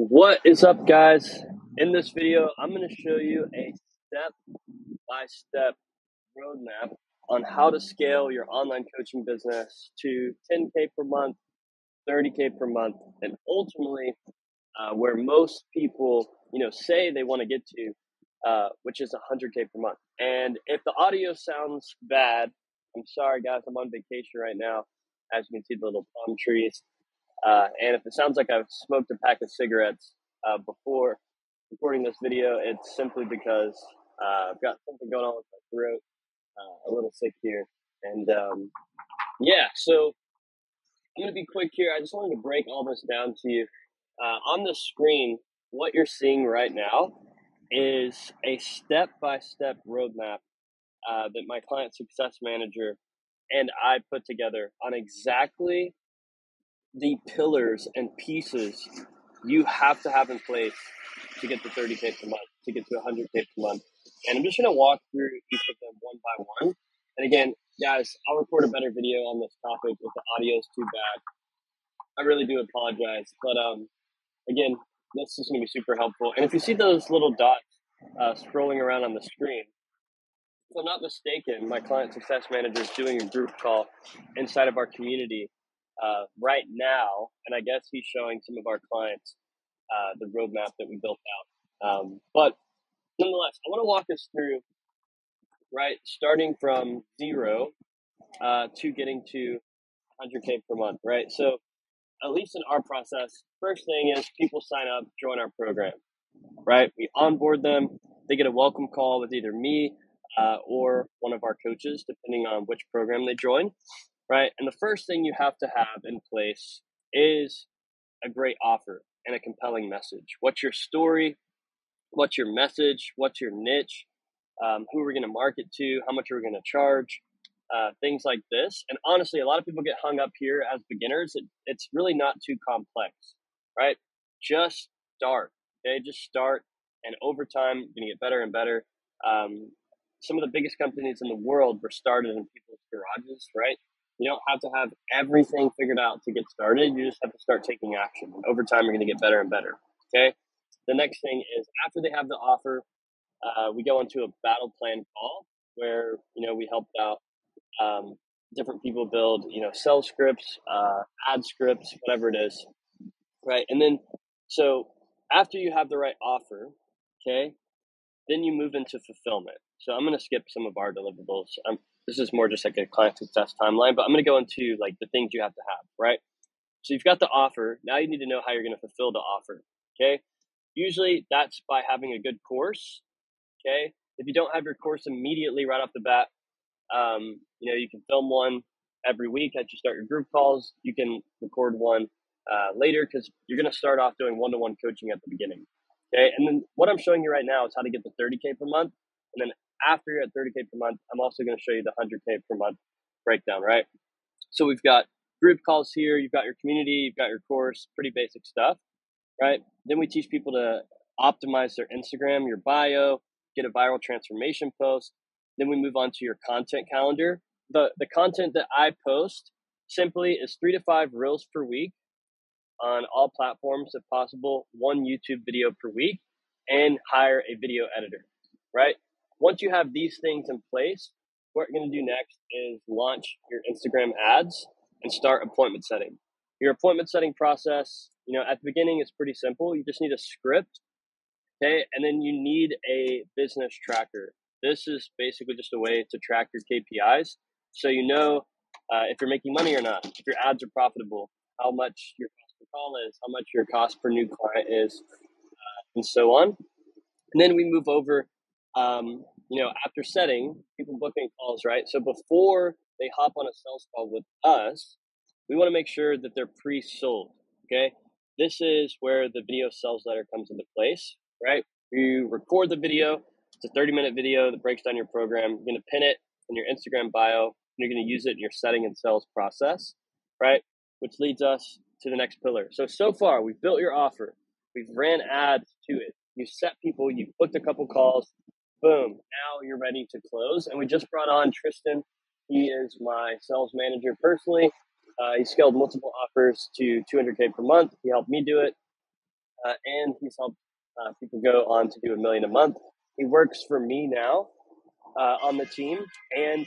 What is up, guys? In this video, I'm going to show you a step-by-step roadmap on how to scale your online coaching business to 10K per month, 30K per month, and ultimately where most people, say they want to get to, which is 100K per month. And if the audio sounds bad, I'm sorry, guys. I'm on vacation right now. As you can see, the little palm trees. And if it sounds like I've smoked a pack of cigarettes before recording this video, it's simply because I've got something going on with my throat, a little sick here. And so I'm going to be quick here. I just wanted to break all this down to you. On the screen, what you're seeing right now is a step-by-step roadmap that my client success manager and I put together on exactly the pillars and pieces you have to have in place to get to 30K per month, to get to 100K per month. And I'm just going to walk through each of them one by one. And again, guys, I'll record a better video on this topic if the audio is too bad. I really do apologize. But again, this is going to be super helpful. And if you see those little dots scrolling around on the screen, if I'm not mistaken, my client success manager is doing a group call inside of our community right now, and I guess he's showing some of our clients the roadmap that we built out. But nonetheless, I want to walk us through, right, starting from zero to getting to 100K per month, right? So at least in our process, first thing is people sign up, join our program, right? We onboard them. They get a welcome call with either me or one of our coaches, depending on which program they join. Right. And the first thing you have to have in place is a great offer and a compelling message. What's your story? What's your message? What's your niche? Who are we going to market to? How much are we going to charge? Things like this. And honestly, a lot of people get hung up here as beginners. It's really not too complex, right? Just start. Okay. Just start. And over time, you're going to get better and better. Some of the biggest companies in the world were started in people's garages, right? You don't have to have everything figured out to get started. You just have to start taking action. And over time, you're going to get better and better. Okay. The next thing is after they have the offer, we go into a battle plan call where, we helped out different people build, sales scripts, ad scripts, whatever it is. Right. And then, so after you have the right offer, okay, then you move into fulfillment. So I'm going to skip some of our deliverables. This is more just like a client success timeline, but I'm going to go into like the things you have to have, right? So you've got the offer. Now you need to know how you're going to fulfill the offer. Okay. Usually that's by having a good course. Okay. If you don't have your course immediately right off the bat, you can film one every week as you start your group calls. You can record one later because you're going to start off doing one-to-one coaching at the beginning. Okay. And then what I'm showing you right now is how to get to 30K per month. And then after you're at 30K per month, I'm also going to show you the 100K per month breakdown, right? So we've got group calls here. You've got your community. You've got your course, pretty basic stuff, right? Then we teach people to optimize their Instagram, your bio, get a viral transformation post. Then we move on to your content calendar. The content that I post simply is 3 to 5 reels per week on all platforms, if possible, 1 YouTube video per week, and hire a video editor, right? Once you have these things in place, what you're going to do next is launch your Instagram ads and start appointment setting. Your appointment setting process, at the beginning, it's pretty simple. You just need a script, okay? And then you need a business tracker. This is basically just a way to track your KPIs. So if you're making money or not, if your ads are profitable, how much your cost per call is, how much your cost per new client is, and so on. And then we move over, after setting, people booking calls, right? So before they hop on a sales call with us, we want to make sure that they're pre-sold, okay? This is where the video sales letter comes into place, right? You record the video. It's a 30-minute video that breaks down your program. You're going to pin it in your Instagram bio, and you're going to use it in your setting and sales process, right? Which leads us to the next pillar. So far, we've built your offer. We've ran ads to it. You set people, you've booked a couple calls, boom, now you're ready to close. And we just brought on Tristan. He is my sales manager personally. He scaled multiple offers to 200K per month. He helped me do it. and he's helped people go on to do $1 million a month. He works for me now on the team, and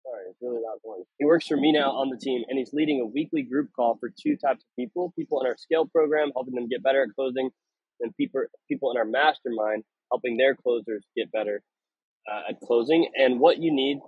sorry, it's really loud noise. He works for me now on the team, and he's leading a weekly group call for two types of people in our scale program, helping them get better at closing, and people in our mastermind, helping their closers get better at closing. And what you need,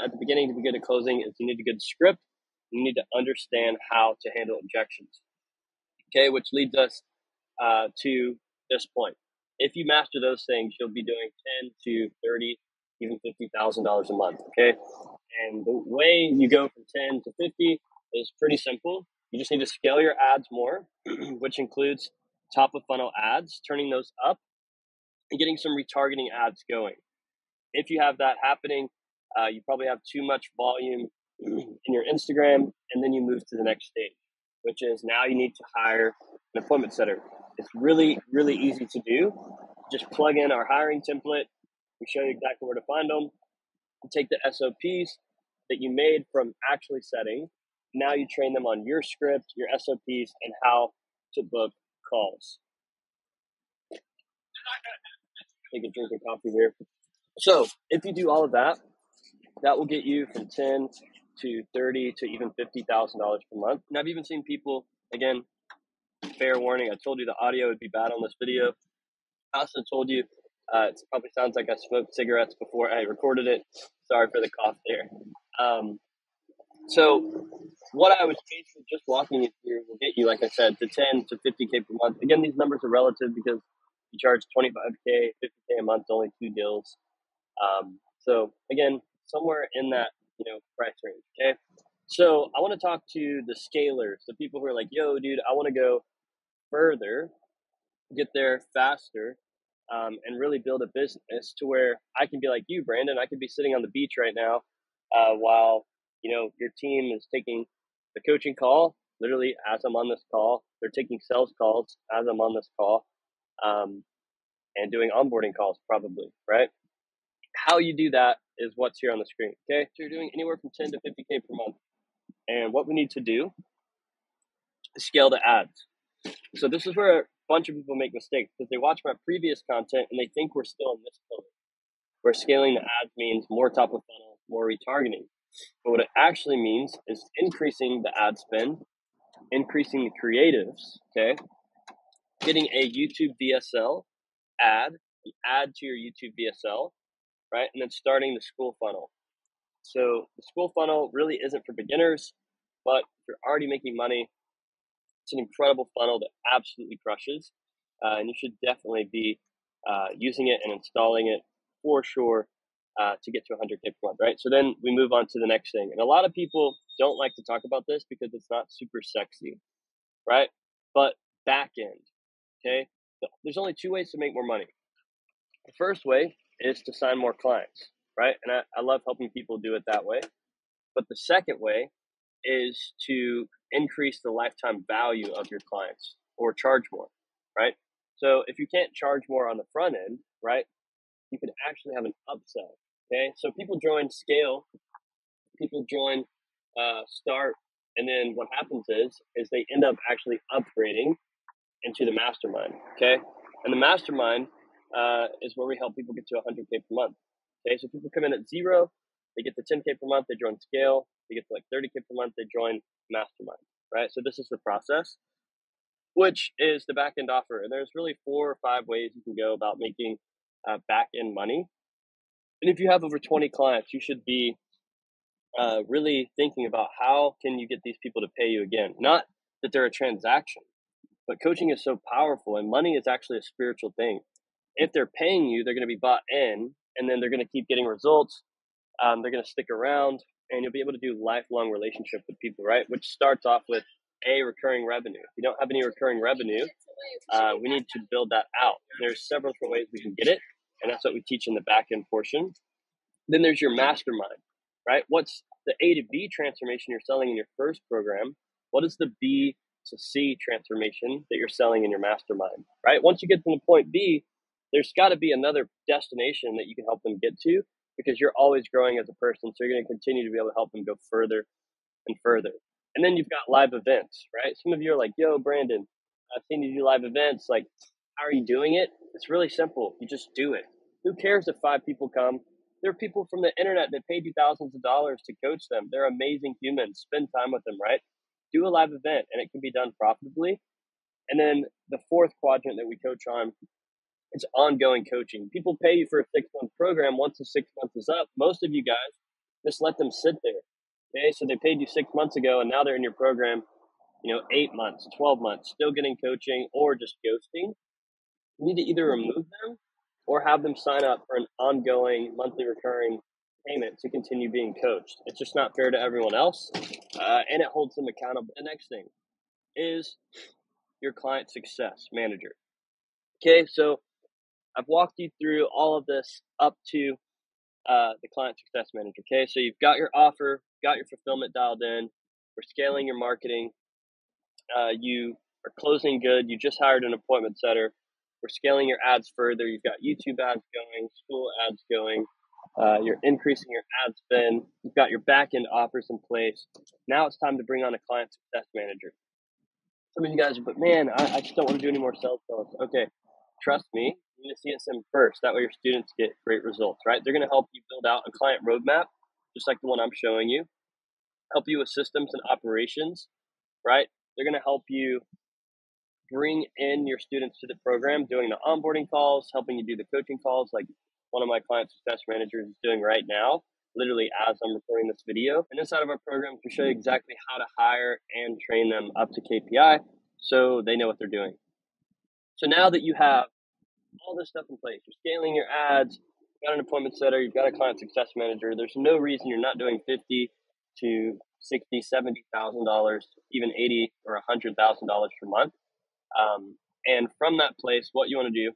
at the beginning to be good at closing is you need a good script. You need to understand how to handle objections. Okay, which leads us to this point. If you master those things, you'll be doing 10 to 30, even $50,000 a month. Okay, and the way you go from 10 to 50 is pretty simple. You just need to scale your ads more, which includes top of funnel ads, turning those up, and getting some retargeting ads going. If you have that happening, you probably have too much volume in your Instagram, and then you move to the next stage, which is now you need to hire an appointment setter. It's really, really easy to do. Just plug in our hiring template. We show you exactly where to find them. You take the SOPs that you made from actually setting. Now you train them on your script, your SOPs, and how to book calls. Take a drink of coffee here. So if you do all of that, that will get you from 10 to 30 to even $50,000 per month. And I've even seen people, again, fair warning, I told you the audio would be bad on this video. I also told you it probably sounds like I smoked cigarettes before I recorded it. Sorry for the cough there. So what I was just walking you through will get you, like I said, to 10 to 50K per month. Again, these numbers are relative because you charge 25K, 50K a month, only 2 deals. So again, somewhere in that, price range. Okay. So I want to talk to the scalers, the people who are like, yo, dude, I want to go further, get there faster, and really build a business to where I can be like you, Brandon. I could be sitting on the beach right now while, your team is taking the coaching call. Literally, as I'm on this call, they're taking sales calls as I'm on this call, and doing onboarding calls probably, right? How you do that is what's here on the screen, okay? So you're doing anywhere from 10 to 50K per month. And what we need to do is scale the ads. So this is where a bunch of people make mistakes because they watch my previous content and they think we're still in this pillar, where scaling the ads means more top of funnel, more retargeting. But what it actually means is increasing the ad spend, increasing the creatives, okay? Getting a YouTube VSL ad, the ad to your YouTube VSL, right? And then starting the school funnel. So the school funnel really isn't for beginners, but if you're already making money, it's an incredible funnel that absolutely crushes. And you should definitely be using it and installing it for sure to get to 100K per month, right? So then we move on to the next thing. And a lot of people don't like to talk about this because it's not super sexy, right? But back end, okay? So there's only 2 ways to make more money. The first way is to sign more clients, right? And I love helping people do it that way. But the second way is to increase the lifetime value of your clients or charge more, right? So if you can't charge more on the front end, right, you can actually have an upsell, okay? So people join Scale, people join Start, and then what happens is they end up actually upgrading into the mastermind, okay? And the mastermind is where we help people get to 100K per month. Okay, so people come in at 0, they get to 10K per month, they join Scale, they get to like 30K per month, they join mastermind, right? So this is the process, which is the back end offer. And there's really 4 or 5 ways you can go about making back end money. And if you have over 20 clients, you should be really thinking about how can you get these people to pay you again? Not that they're a transaction, but coaching is so powerful and money is actually a spiritual thing. If they're paying you, they're going to be bought in and then they're going to keep getting results. They're going to stick around and you'll be able to do lifelong relationship with people, right? Which starts off with recurring revenue. If you don't have any recurring revenue, we need to build that out. There's several different ways we can get it. And that's what we teach in the back end portion. Then there's your mastermind, right? What's the A to B transformation you're selling in your first program? What is the B to C transformation that you're selling in your mastermind, right? Once you get to the point B, there's got to be another destination that you can help them get to because you're always growing as a person. So you're going to continue to be able to help them go further and further. And then you've got live events, right? Some of you are like, yo, Brandon, I've seen you do live events. Like, how are you doing it? It's really simple. You just do it. Who cares if 5 people come? There are people from the internet that paid you thousands of dollars to coach them. They're amazing humans. Spend time with them, right? Do a live event, and it can be done profitably. And then the fourth quadrant that we coach on is ongoing coaching. People pay you for a 6-month program. Once the 6 months is up, most of you guys just let them sit there. Okay, so they paid you 6 months ago, and now they're in your program, 8 months, 12 months, still getting coaching or just ghosting. You need to either remove them or have them sign up for an ongoing monthly recurring payment to continue being coached. It's just not fair to everyone else, and it holds them accountable. The next thing is your client success manager. Okay, so I've walked you through all of this up to the client success manager. Okay, so you've got your offer, got your fulfillment dialed in, we're scaling your marketing, you are closing good, you just hired an appointment setter, we're scaling your ads further, you've got YouTube ads going, school ads going, you're increasing your ad spend, you've got your back end offers in place. Now it's time to bring on a client success manager. Some of you guys are, but man, I just don't want to do any more sales calls. Okay, trust me, you need to CSM first. That way your students get great results, right? They're going to help you build out a client roadmap, just like the one I'm showing you, help you with systems and operations, right? They're going to help you bring in your students to the program, doing the onboarding calls, helping you do the coaching calls, like one of my client success managers is doing right now, literally as I'm recording this video. And inside of our program, we show you exactly how to hire and train them up to KPI so they know what they're doing. So now that you have all this stuff in place, you're scaling your ads, you've got an appointment setter, you've got a client success manager, there's no reason you're not doing $50,000 to $60,000, $70,000, even $80,000 or $100,000 per month. And from that place, what you want to do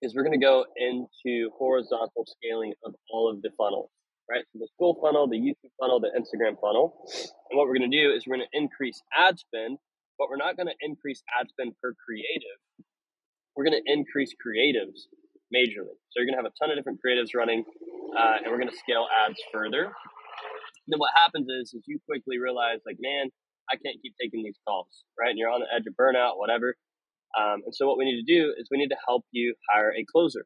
is we're going to go into horizontal scaling of all of the funnels, right? So the school funnel, the YouTube funnel, the Instagram funnel. And what we're going to do is we're going to increase ad spend, but we're not going to increase ad spend per creative. We're going to increase creatives majorly. So you're going to have a ton of different creatives running, and we're going to scale ads further. And then what happens is you quickly realize, like, man, I can't keep taking these calls, right? And you're on the edge of burnout, whatever. And so what we need to do is we need to help you hire a closer,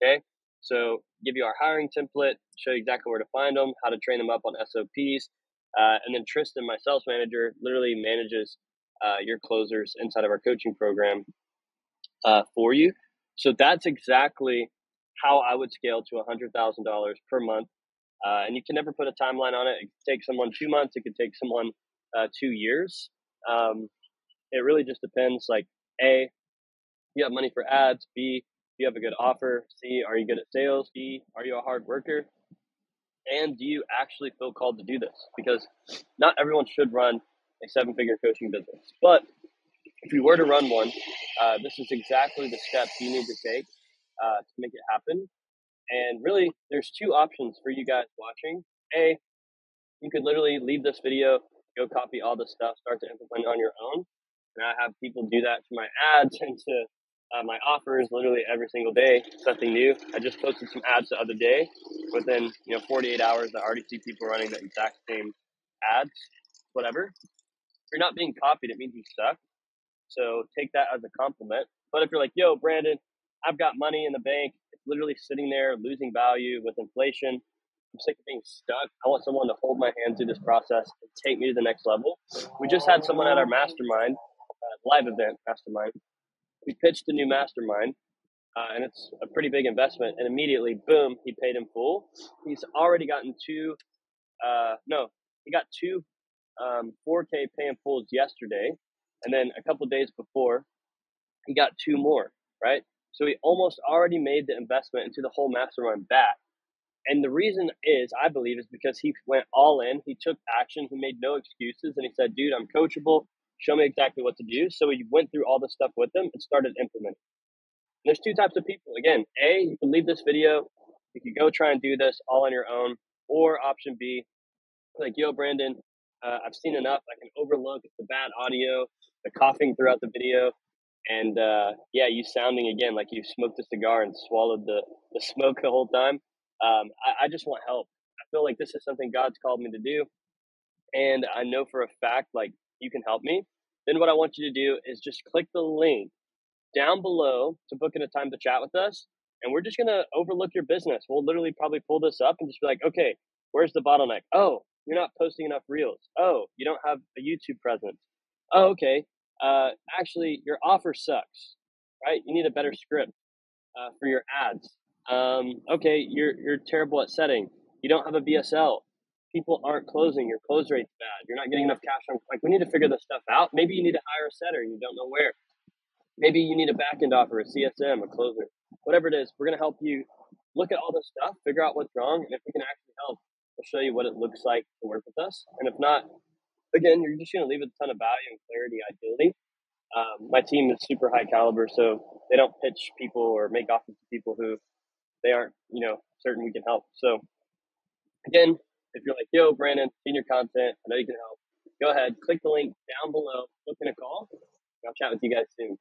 okay? So give you our hiring template, show you exactly where to find them, how to train them up on SOPs. And then Tristan, my sales manager, literally manages your closers inside of our coaching program for you. So that's exactly how I would scale to $100,000 per month. And you can never put a timeline on it. It could take someone 2 months. It could take someone 2 years. It really just depends. Like, A, you have money for ads. B, you have a good offer. C, are you good at sales? D, are you a hard worker? And do you actually feel called to do this? Because not everyone should run a 7-figure coaching business. But if you were to run one, this is exactly the steps you need to take to make it happen. And really, there's 2 options for you guys watching. A, you could literally leave this video, go copy all this stuff, start to implement on your own. And I have people do that to my ads and to my offers literally every single day. Something new. I just posted some ads the other day. Within 48 hours, I already see people running the exact same ads, whatever. If you're not being copied, it means you suck. So take that as a compliment. But if you're like, yo, Brandon, I've got money in the bank. It's literally sitting there losing value with inflation. I'm sick of being stuck. I want someone to hold my hand through this process and take me to the next level. We just had someone at our mastermind, live event mastermind. We pitched a new mastermind, and it's a pretty big investment. And immediately, boom, he paid in full. He's already gotten he got two 4K pay in fulls yesterday. And then a couple days before, he got 2 more, right? So he almost already made the investment into the whole mastermind back. And the reason is, I believe, is because he went all in. He took action. He made no excuses. And he said, dude, I'm coachable. Show me exactly what to do. So he went through all this stuff with him and started implementing. And there's 2 types of people. Again, A, you can leave this video. You can go try and do this all on your own. Or option B, like, yo, Brandon, I've seen enough. I can overlook the bad audio, the coughing throughout the video, and you sounding again like you smoked a cigar and swallowed the smoke the whole time. I just want help. I feel like this is something God's called me to do, and I know for a fact, like, you can help me. then what I want you to do is just click the link down below to book in a time to chat with us. And we're just going to overlook your business. We'll literally probably pull this up and just be like, okay, where's the bottleneck? Oh, you're not posting enough reels. Oh, you don't have a YouTube presence. Oh, okay. Actually, your offer sucks, right? You need a better script for your ads. Okay, you're terrible at setting. You don't have a BSL. People aren't closing. Your close rate's bad. You're not getting enough cash on. Like, we need to figure this stuff out. Maybe you need to hire a setter and you don't know where. Maybe you need a back end offer, a CSM, a closer, whatever it is. We're going to help you look at all this stuff, figure out what's wrong, and if we can actually help, we'll show you what it looks like to work with us. And if not, again, you're just going to leave a ton of value and clarity, ideally. My team is super high caliber, so they don't pitch people or make offers to people who they aren't, certain we can help. So again, if you're like, yo, Brandon, seen your content, I know you can help, go ahead, click the link down below, book in a call, and I'll chat with you guys soon.